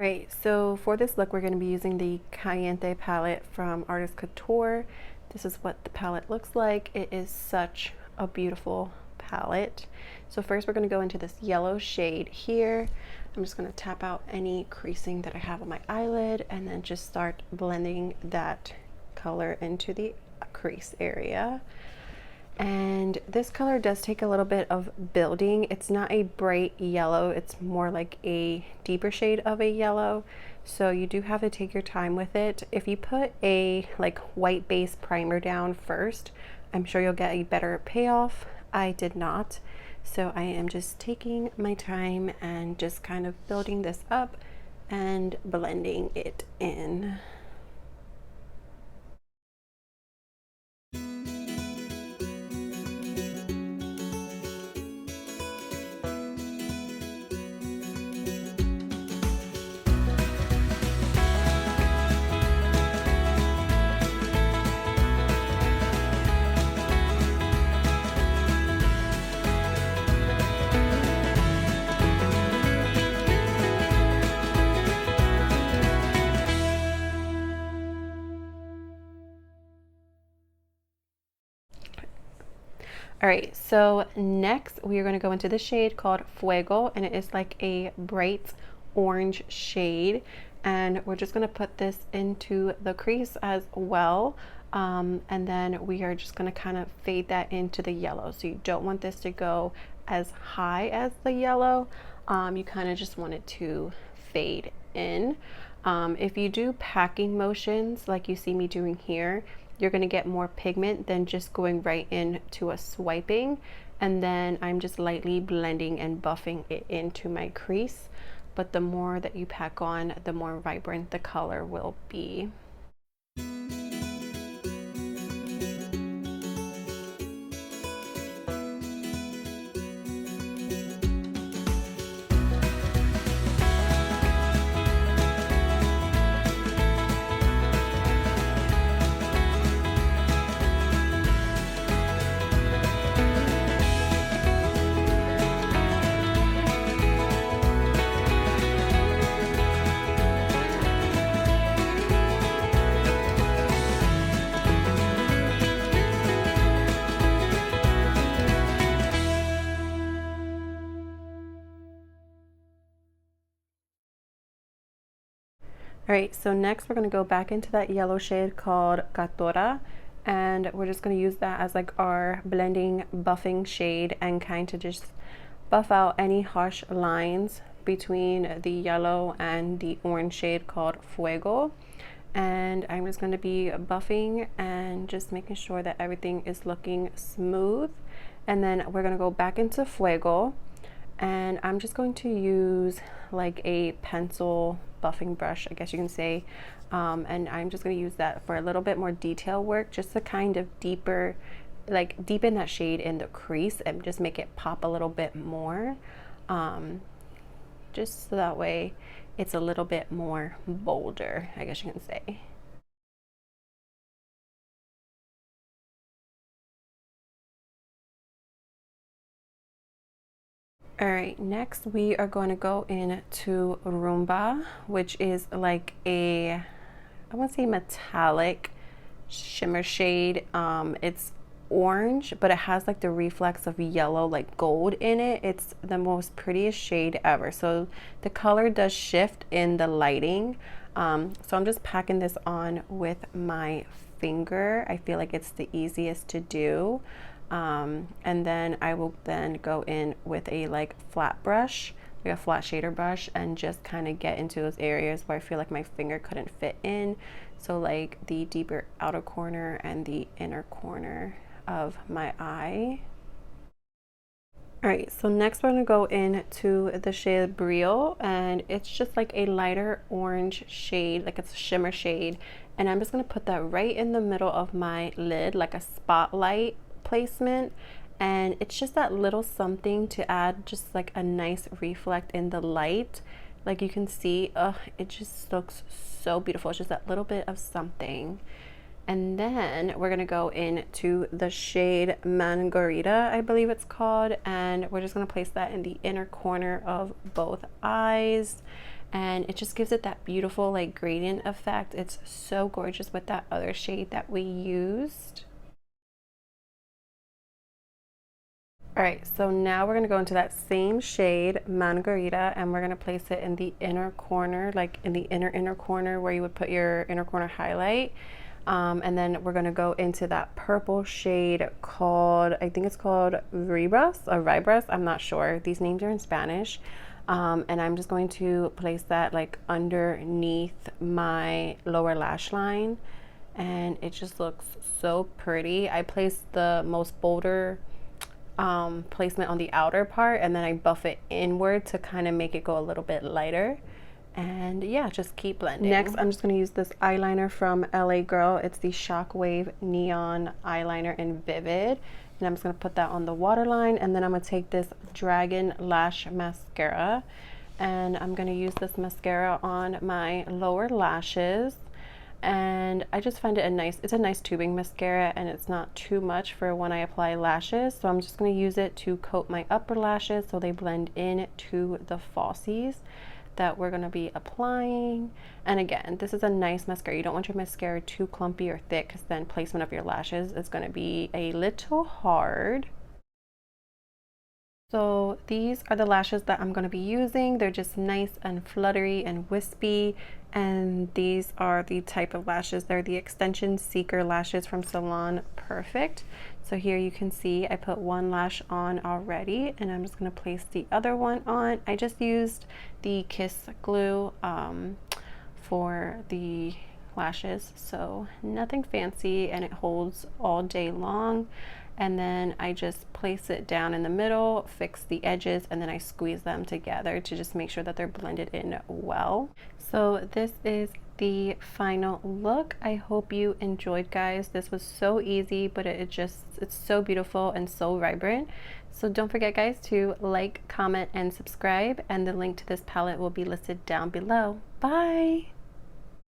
Right, so for this look, we're going to be using the Caliente palette from Artist Couture. This is what the palette looks like. It is such a beautiful palette. So first we're going to go into this yellow shade here. I'm just going to tap out any creasing that I have on my eyelid and then just start blending that color into the crease area. And this color does take a little bit of building. It's not a bright yellow, it's more like a deeper shade of a yellow, so you do have to take your time with it. If you put a like white base primer down first, I'm sure you'll get a better payoff. I did not, so I am just taking my time and just kind of building this up and blending it in. All right, so next we are going to go into the shade called Fuego, and it is like a bright orange shade, and we're just going to put this into the crease as well, and then we are just going to kind of fade that into the yellow. So you don't want this to go as high as the yellow, you kind of just want it to fade in. If you do packing motions like you see me doing here, you're going to get more pigment than just going right into a swiping, and then I'm just lightly blending and buffing it into my crease. But the more that you pack on, the more vibrant the color will be. All right, so next we're going to go back into that yellow shade called Catora, and we're just going to use that as like our blending buffing shade and kind of just buff out any harsh lines between the yellow and the orange shade called Fuego. And I'm just going to be buffing and just making sure that everything is looking smooth. And then we're going to go back into Fuego, and I'm just going to use like a pencil buffing brush, I guess you can say, and I'm just going to use that for a little bit more detail work, just to kind of deepen that shade in the crease and just make it pop a little bit more, just so that way it's a little bit more bolder, I guess you can say. All right, next we are going to go into Rumba, which is like a, I want to say metallic shimmer shade. It's orange, but it has like the reflex of yellow, like gold in it. It's the most prettiest shade ever. So the color does shift in the lighting. So I'm just packing this on with my finger. I feel like it's the easiest to do. And then I will then go in with a like flat brush, like a flat shader brush, and just kind of get into those areas where I feel like my finger couldn't fit in. So like the deeper outer corner and the inner corner of my eye. All right, so next we're gonna go into the shade Brio, and it's just like a lighter orange shade, like it's a shimmer shade. And I'm just gonna put that right in the middle of my lid, like a spotlight placement, and it's just that little something to add just like a nice reflect in the light. Like you can see, it just looks so beautiful. It's just that little bit of something. And then we're gonna go into the shade Margarita, I believe it's called, and we're just gonna place that in the inner corner of both eyes. and it just gives it that beautiful like gradient effect. It's so gorgeous with that other shade that we used. All right, so now we're gonna go into that same shade, Margarita, and we're gonna place it in the inner corner, like in the inner corner where you would put your inner corner highlight. And then we're gonna go into that purple shade called, I think it's called Vibras or Vibras, I'm not sure. These names are in Spanish. And I'm just going to place that like underneath my lower lash line. And it just looks so pretty. I placed the most bolder placement on the outer part, and then I buff it inward to kind of make it go a little bit lighter. And yeah, just keep blending. Next, I'm just going to use this eyeliner from LA Girl. It's the Shockwave Neon Eyeliner in Vivid. And I'm just going to put that on the waterline, and then I'm going to take this Dragon Lash Mascara, and I'm going to use this mascara on my lower lashes. And I just find it it's a nice tubing mascara, and it's not too much for when I apply lashes. So I'm just going to use it to coat my upper lashes so they blend in to the falsies that we're going to be applying. And again, this is a nice mascara. You don't want your mascara too clumpy or thick, because then placement of your lashes is going to be a little hard. So these are the lashes that I'm going to be using. They're just nice and fluttery and wispy, and these are the type of lashes. They're the Extension Seeker lashes from Salon Perfect. So here you can see I put one lash on already, and I'm just going to place the other one on. I just used the Kiss glue for the lashes, so nothing fancy, and it holds all day long. And then I just place it down in the middle, fix the edges, and then I squeeze them together to just make sure that they're blended in well. So this is the final look. I hope you enjoyed, guys. This was so easy, but it's so beautiful and so vibrant. So don't forget, guys, to like, comment, and subscribe, and the link to this palette will be listed down below. Bye!